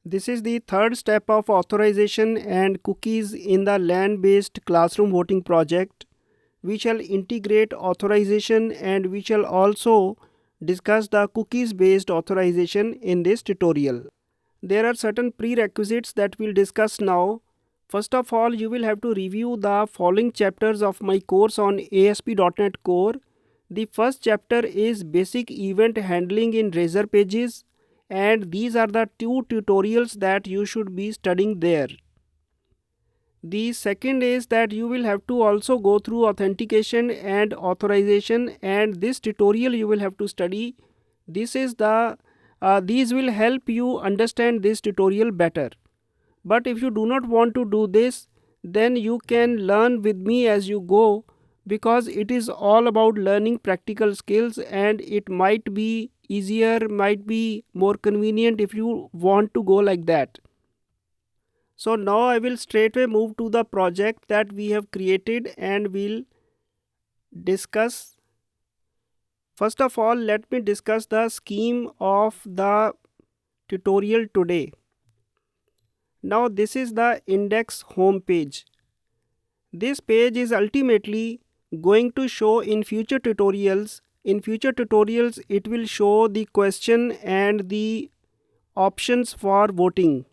This is the third step of authorization and cookies in the LAN-based classroom voting project. We shall integrate authorization and we shall also discuss the cookies-based authorization in this tutorial. There are certain prerequisites that we'll discuss now. First of all, you will have to review the following chapters of my course on ASP.NET Core. The first chapter is Basic Event Handling in Razor Pages, and these are the two tutorials that you should be studying there. The second is that you will have to also go through authentication and authorization, and this tutorial you will have to study. These will help you understand this tutorial better. But if you do not want to do this, then you can learn with me as you go, because it is all about learning practical skills and it might be easier, might be more convenient if you want to go like that. So now I will straightway move to the project that we have created and we'll discuss. First of all, let me discuss the scheme of the tutorial today. Now this is the index home page. This page is ultimately going to show in future tutorials. In future tutorials, it will show the question and the options for voting.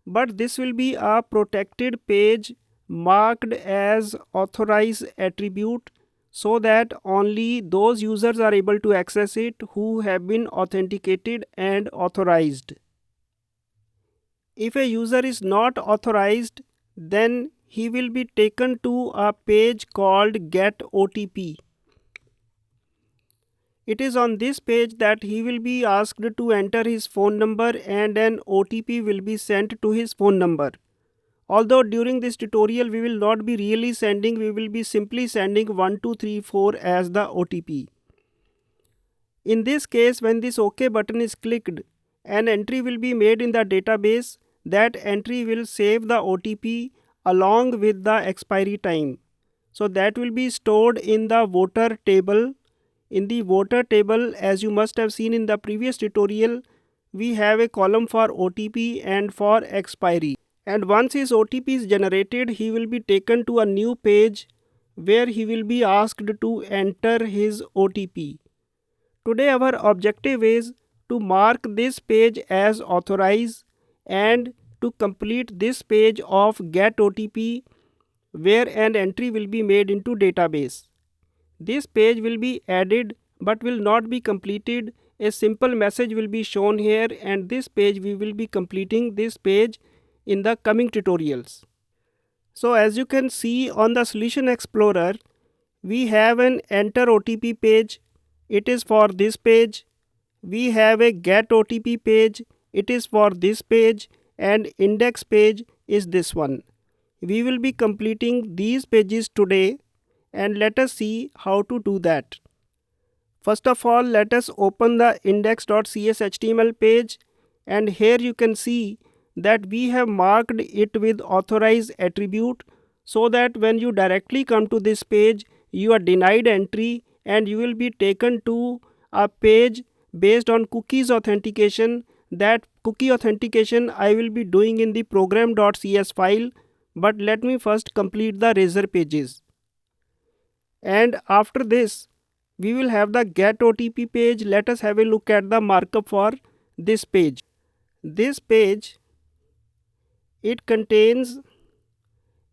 But this will be a protected page marked as authorized attribute, so that only those users are able to access it who have been authenticated and authorized. If a user is not authorized, then he will be taken to a page called Get OTP. It is on this page that he will be asked to enter his phone number and an OTP will be sent to his phone number. Although during this tutorial we will not be really sending, we will be simply sending 1234 as the OTP. In this case, when this OK button is clicked, an entry will be made in the database. That entry will save the OTP along with the expiry time. So that will be stored in the voter table. In the voter table, as you must have seen in the previous tutorial, we have a column for OTP and for expiry. And once his OTP is generated, he will be taken to a new page where he will be asked to enter his OTP. Today our objective is to mark this page as authorized and to complete this page of Get OTP, where an entry will be made into database. This page will be added but will not be completed. A simple message will be shown here, and this page we will be completing this page in the coming tutorials. So as you can see on the Solution Explorer, we have an Enter OTP page. It is for this page. We have a Get OTP page. It is for this page, and Index page is this one. We will be completing these pages today, and let us see how to do that. First of all, let us open the index.cshtml page, and here you can see that we have marked it with authorized attribute, so that when you directly come to this page, you are denied entry and you will be taken to a page based on cookies authentication. That cookie authentication I will be doing in the program.cs file, but let me first complete the Razor pages. And after this, we will have the Get OTP page. Let us have a look at the markup for this page. This page, it contains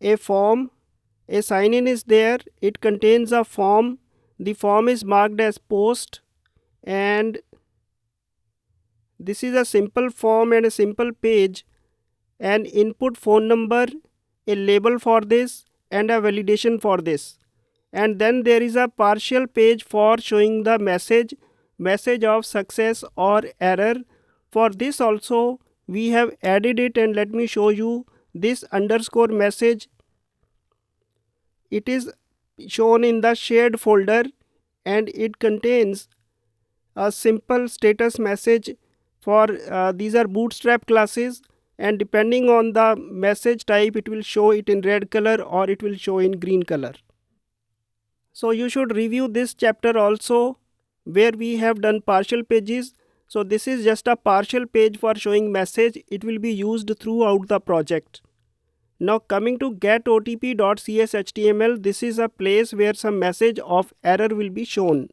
a form. A sign-in is there. It contains a form. The form is marked as post, and this is a simple form and a simple page. An input phone number, a label for this, and a validation for this. And then there is a partial page for showing the message of success or error. For this also we have added it, and let me show you this underscore message. It is shown in the shared folder, and it contains a simple status message for these are bootstrap classes, and depending on the message type, it will show it in red color or it will show in green color. So you should review this chapter also, where we have done partial pages. So this is just a partial page for showing message. It will be used throughout the project. Now coming to getOTP.cshtml, this is a place where some message of error will be shown.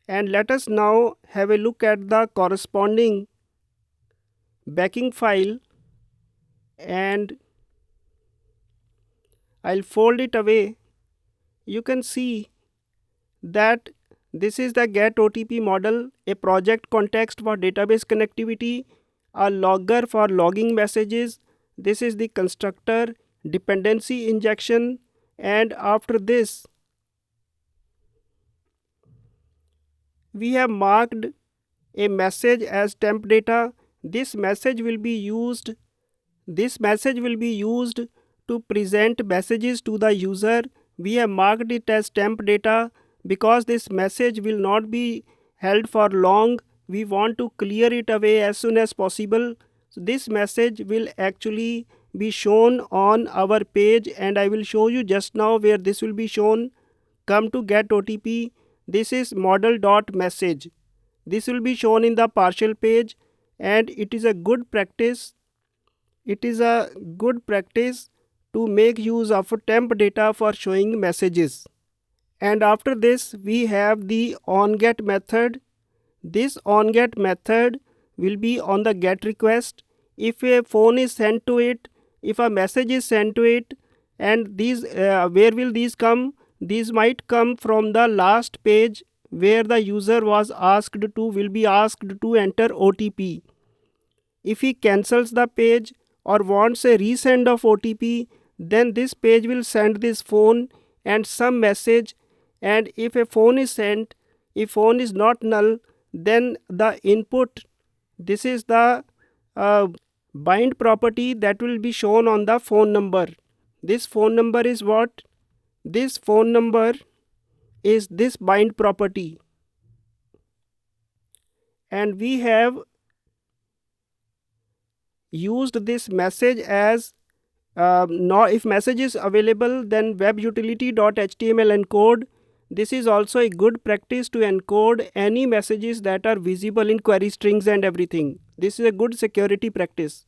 And let us now have a look at the corresponding backing file, and I'll fold it away. You can see that this is the getOTP model, a project context for database connectivity, a logger for logging messages. This is the constructor, dependency injection, and after this we have marked a message as temp data. This message will be used to present messages to the user. We have marked it as temp data because this message will not be held for long. We want to clear it away as soon as possible. So this message will actually be shown on our page, and I will show you just now where this will be shown. Come to getOTP. This is model.message. This will be shown in the partial page, and it is a good practice. To make use of temp data for showing messages. And after this we have the onGet method. This onGet method will be on the GET request. If a phone is sent to it, if a message is sent to it, and these where will these come? These might come from the last page where the user will be asked to enter OTP. If he cancels the page or wants a resend of OTP, then this page will send this phone and some message, and if a phone is sent, if phone is not null, then the input, this is the bind property that will be shown on the phone number. This phone number is what? This phone number is this bind property, and we have used this message as if message is available, then webutility.html encode. This is also a good practice to encode any messages that are visible in query strings and everything. This is a good security practice.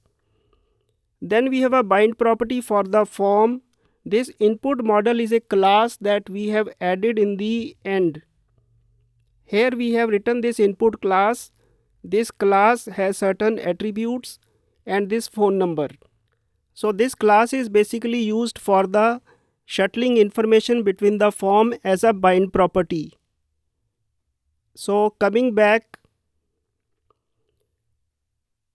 Then we have a bind property for the form. This input model is a class that we have added in the end. Here we have written this input class. This class has certain attributes and this phone number. So this class is basically used for the shuttling information between the form as a bind property. So coming back,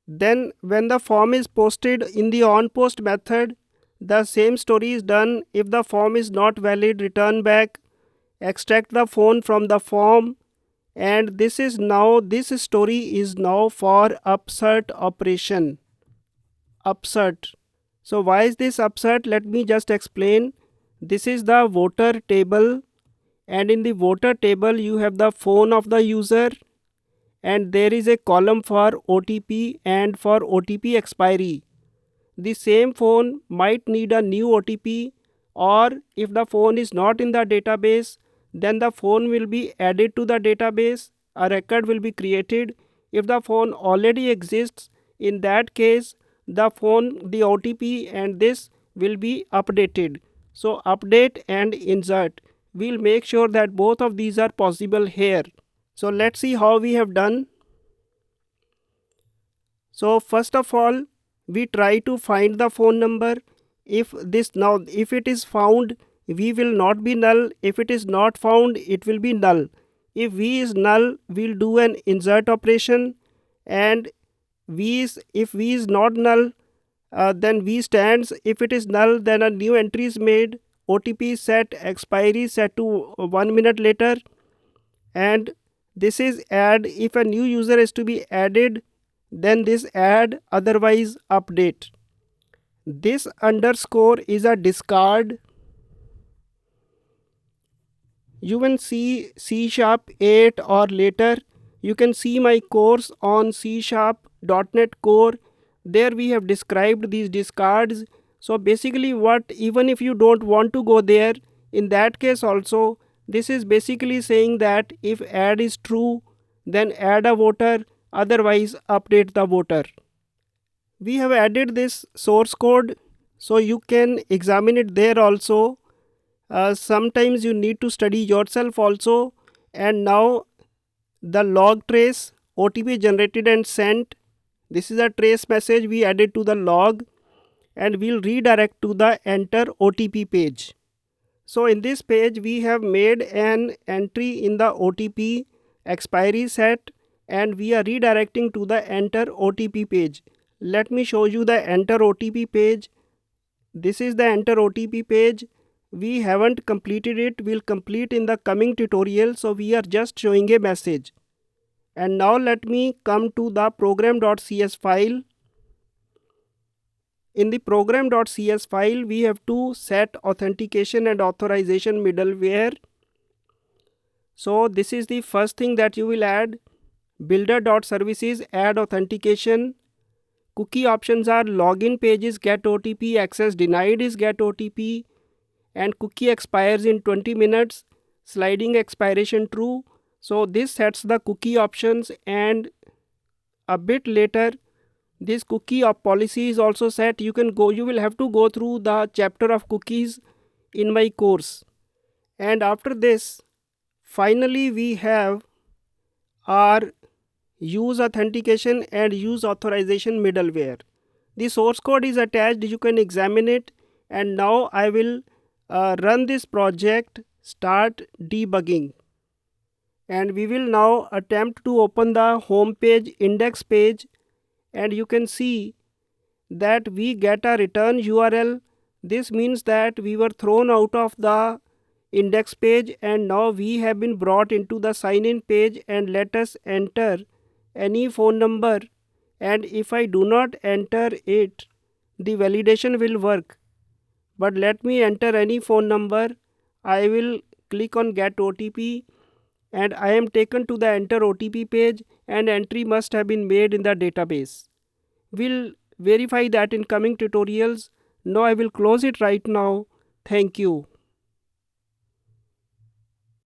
then when the form is posted in the onPost method, the same story is done. If the form is not valid, return back, extract the phone from the form, and this story is now for upsert operation. Upsert. So why is this upsert? Let me just explain. This is the voter table, and in the voter table you have the phone of the user, and there is a column for OTP and for OTP expiry. The same phone might need a new OTP, or if the phone is not in the database, then the phone will be added to the database, a record will be created. If the phone already exists, in that case the OTP and this will be updated. So update and insert. We'll make sure that both of these are possible here. So let's see how we have done. So first of all, we try to find the phone number. If it is found, V will not be null. If it is not found, it will be null. If V is null, we'll do an insert operation, and if V is not null, then V stands. If it is null, then a new entry is made. OTP set, expiry set to 1 minute later, and this is add. If a new user is to be added, then this add, otherwise update. This underscore is a discard. You can see C# 8 or later. You can see my course on C# .NET Core. There we have described these discards. So basically even if you don't want to go there, in that case also, this is basically saying that if add is true, then add a voter. otherwise update the voter. We have added this source code so you can examine it there also. Sometimes you need to study yourself also. And now the log trace OTP generated and sent. This is a trace message we added to the log, and we'll redirect to the enter OTP page. So in this page we have made an entry in the OTP expiry set, and we are redirecting to the enter OTP page. Let me show you the enter OTP page. This is the enter OTP page. We haven't completed it. We'll complete in the coming tutorial. So we are just showing a message. And now let me come to the program.cs file. In the program.cs file, we have to set authentication and authorization middleware. So this is the first thing that you will add. Builder.services add authentication. Cookie options are login page is get OTP, access denied is get OTP, and cookie expires in 20 minutes, sliding expiration true. So this sets the cookie options, and a bit later this cookie of policy is also set. You will have to go through the chapter of cookies in my course. And after this, finally we have our use authentication and use authorization middleware. The source code is attached, you can examine it. And now I will run this project, start debugging. And we will now attempt to open the home page, index page, and you can see that we get a return URL. This means that we were thrown out of the index page, and now we have been brought into the sign in page. And let us enter any phone number, and if I do not enter it, the validation will work. But let me enter any phone number. I will click on get OTP, and I am taken to the enter OTP page, and entry must have been made in the database. We'll verify that in coming tutorials. Now I will close it right now. Thank you.